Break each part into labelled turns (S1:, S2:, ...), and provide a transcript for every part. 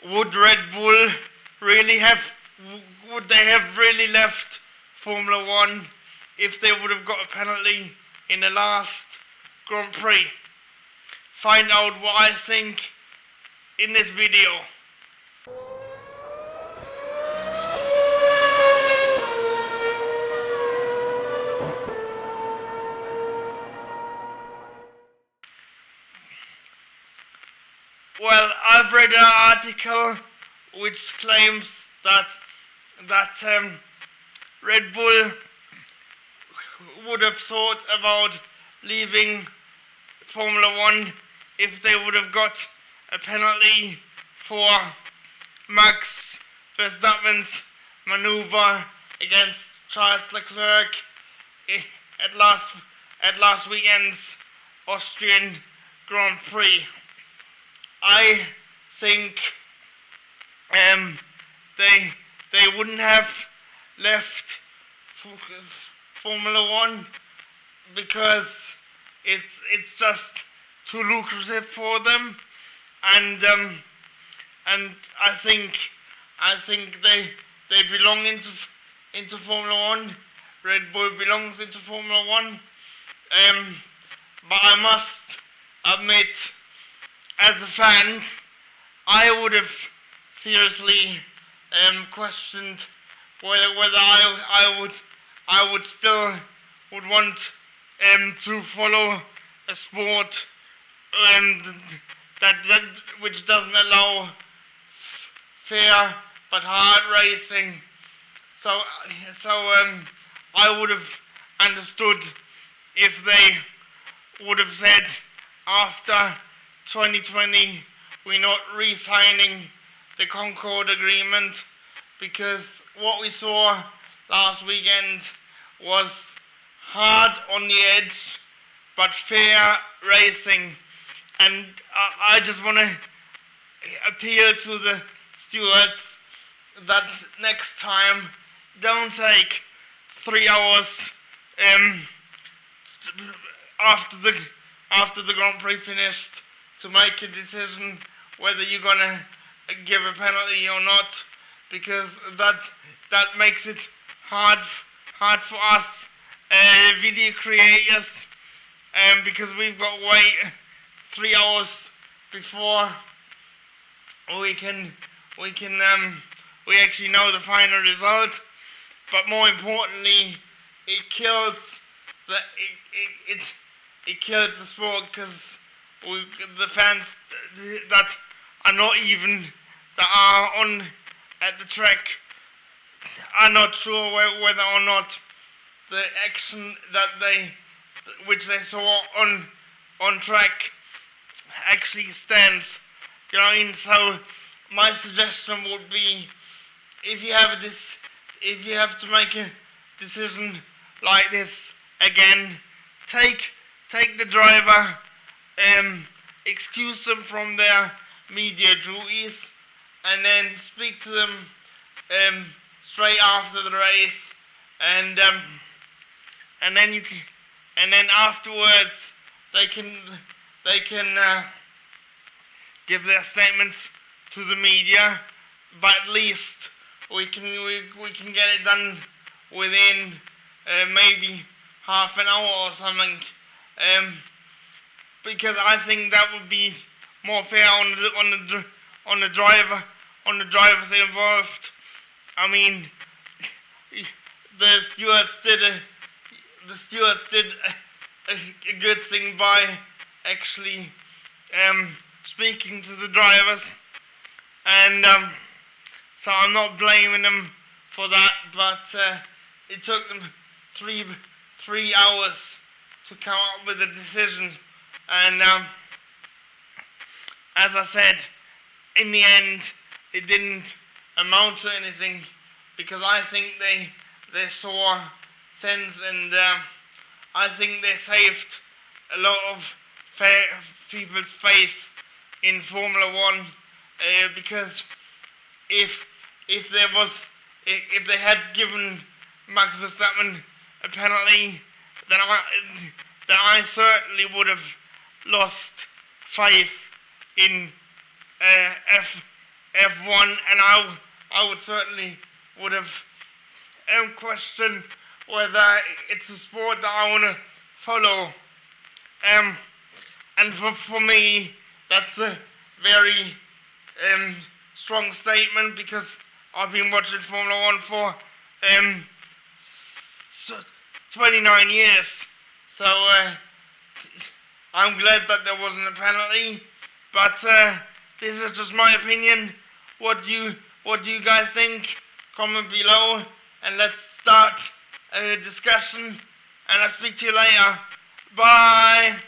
S1: would Red Bull really have, would they have really left Formula 1 if they would have got a penalty in the last Grand Prix? Find out what I think in this video. Well, I've read an article which claims that Red Bull would have thought about leaving Formula 1 if they would have got a penalty for Max Verstappen's maneuver against Charles Leclerc at last weekend's Austrian Grand Prix. I think they wouldn't have left Formula 1 because it's just too lucrative for them, and I think they belong into Formula 1. Red Bull belongs into Formula 1. But I must admit, as a fan, I would have seriously questioned whether I would still want to follow a sport that which doesn't allow fair but hard racing. So I would have understood if they would have said after 2020 we're not re-signing the Concord Agreement, because what we saw last weekend was hard on the edge but fair racing, and I just want to appeal to the stewards that next time don't take 3 hours after the Grand Prix finished to make a decision whether you're gonna give a penalty or not, because that makes it hard for us video creators, because we've got to wait 3 hours before we actually know the final result. But more importantly, it kills the sport, because the fans that are not even that are on at the track are not sure whether or not the action which they saw on track actually stands. You know what I mean? So my suggestion would be, if you have to make a decision like this again, take the driver, excuse them from their media duties, and then speak to them straight after the race, and then afterwards they can give their statements to the media. But at least we can get it done within maybe half an hour or something, because I think that would be more fair on the drivers involved. I mean, the stewards did a good thing by actually speaking to the drivers, and so I'm not blaming them for that, but it took them three hours to come up with a decision, and as I said, in the end it didn't amount to anything, because I think they saw sense, and I think they saved a lot of people's faith in Formula 1, because if they had given Max Verstappen a penalty, then I certainly would have lost faith in F1, and I would certainly would have questioned whether it's a sport that I want to follow. And for me, that's a very strong statement, because I've been watching Formula 1 for 29 years. So I'm glad that there wasn't a penalty. But this is just my opinion. What do you guys think? Comment below, and let's start a discussion. And I'll speak to you later. Bye.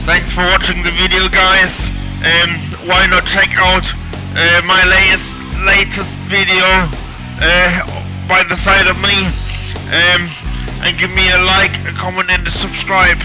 S1: Thanks for watching the video, guys. Why not check out my latest video by the side of me, and give me a like, a comment, and a subscribe.